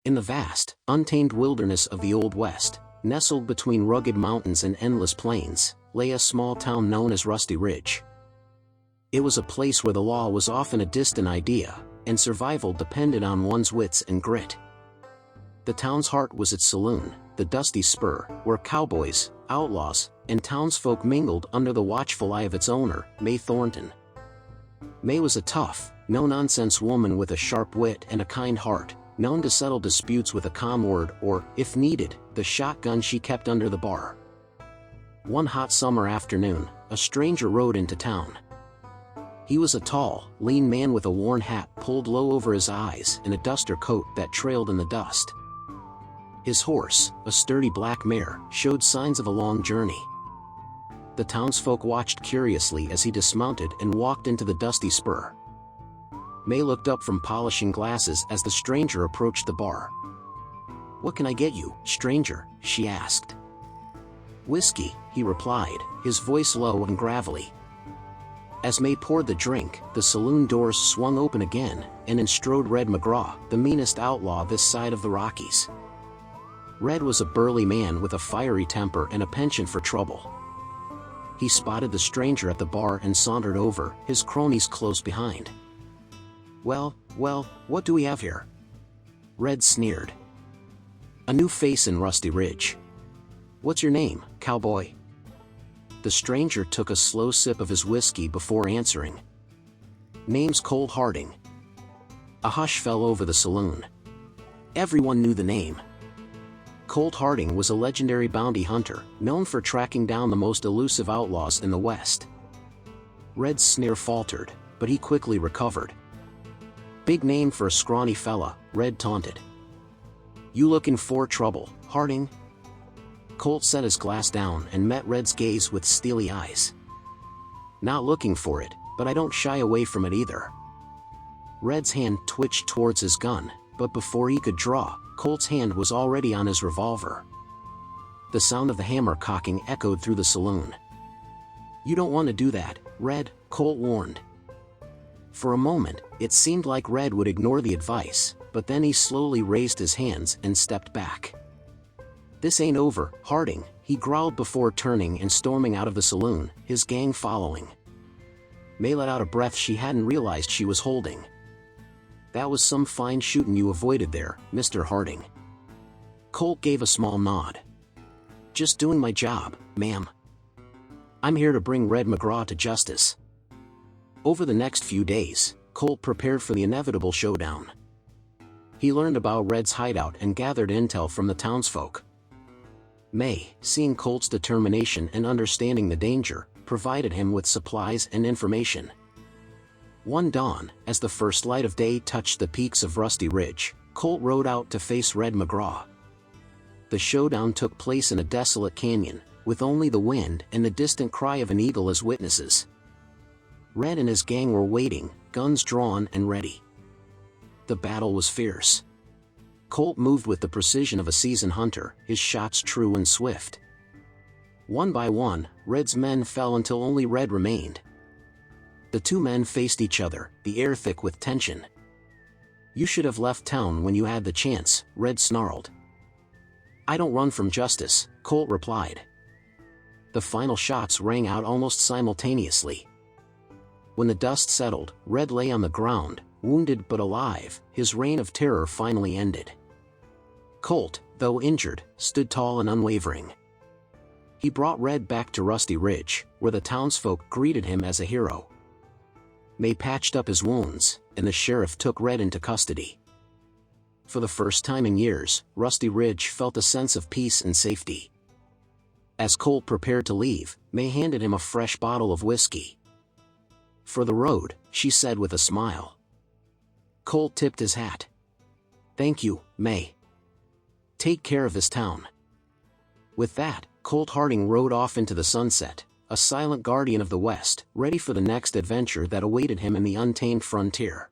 In the vast, untamed wilderness of the Old West, nestled between rugged mountains and endless plains, lay a small town known as Rusty Ridge. It was a place where the law was often a distant idea, and survival depended on one's wits and grit. The town's heart was its saloon, the Dusty Spur, where cowboys, outlaws, and townsfolk mingled under the watchful eye of its owner, Mae Thornton. Mae was a tough, no-nonsense woman with a sharp wit and a kind heart, known to settle disputes with a calm word or, if needed, the shotgun she kept under the bar. One hot summer afternoon, a stranger rode into town. He was a tall, lean man with a worn hat pulled low over his eyes and a duster coat that trailed in the dust. His horse, a sturdy black mare, showed signs of a long journey. The townsfolk watched curiously as he dismounted and walked into the Dusty Spur. Mae looked up from polishing glasses as the stranger approached the bar. "What can I get you, stranger?" she asked. "Whiskey," he replied, his voice low and gravelly. As Mae poured the drink, the saloon doors swung open again, and in strode Red McGraw, the meanest outlaw this side of the Rockies. Red was a burly man with a fiery temper and a penchant for trouble. He spotted the stranger at the bar and sauntered over, his cronies close behind. Well, what do we have here?" Red sneered. "A new face in Rusty Ridge. What's your name, cowboy?" The stranger took a slow sip of his whiskey before answering. "Name's Colt Harding." A hush fell over the saloon. Everyone knew the name. Colt Harding was a legendary bounty hunter, known for tracking down the most elusive outlaws in the West. Red's sneer faltered, but he quickly recovered. "Big name for a scrawny fella," Red taunted. "You looking for trouble, Harding?" Colt set his glass down and met Red's gaze with steely eyes. "Not looking for it, but I don't shy away from it either." Red's hand twitched towards his gun, but before he could draw, Colt's hand was already on his revolver. The sound of the hammer cocking echoed through the saloon. "You don't want to do that, Red," Colt warned. For a moment, it seemed like Red would ignore the advice, but then he slowly raised his hands and stepped back. "This ain't over, Harding," he growled before turning and storming out of the saloon, his gang following. Mae let out a breath she hadn't realized she was holding. "That was some fine shooting you avoided there, Mr. Harding." Colt gave a small nod. "Just doing my job, ma'am. I'm here to bring Red McGraw to justice." Over the next few days, Colt prepared for the inevitable showdown. He learned about Red's hideout and gathered intel from the townsfolk. Mae, seeing Colt's determination and understanding the danger, provided him with supplies and information. One dawn, as the first light of day touched the peaks of Rusty Ridge, Colt rode out to face Red McGraw. The showdown took place in a desolate canyon, with only the wind and the distant cry of an eagle as witnesses. Red and his gang were waiting, guns drawn and ready. The battle was fierce. Colt moved with the precision of a seasoned hunter, his shots true and swift. One by one, Red's men fell until only Red remained. The two men faced each other, the air thick with tension. "You should have left town when you had the chance," Red snarled. "I don't run from justice," Colt replied. The final shots rang out almost simultaneously. When the dust settled, Red lay on the ground, wounded but alive, his reign of terror finally ended. Colt, though injured, stood tall and unwavering. He brought Red back to Rusty Ridge, where the townsfolk greeted him as a hero. Mae patched up his wounds, and the sheriff took Red into custody. For the first time in years, Rusty Ridge felt a sense of peace and safety. As Colt prepared to leave, Mae handed him a fresh bottle of whiskey. "For the road," she said with a smile. Colt tipped his hat. "Thank you, Mae. Take care of this town." With that, Colt Harding rode off into the sunset, a silent guardian of the West, ready for the next adventure that awaited him in the untamed frontier.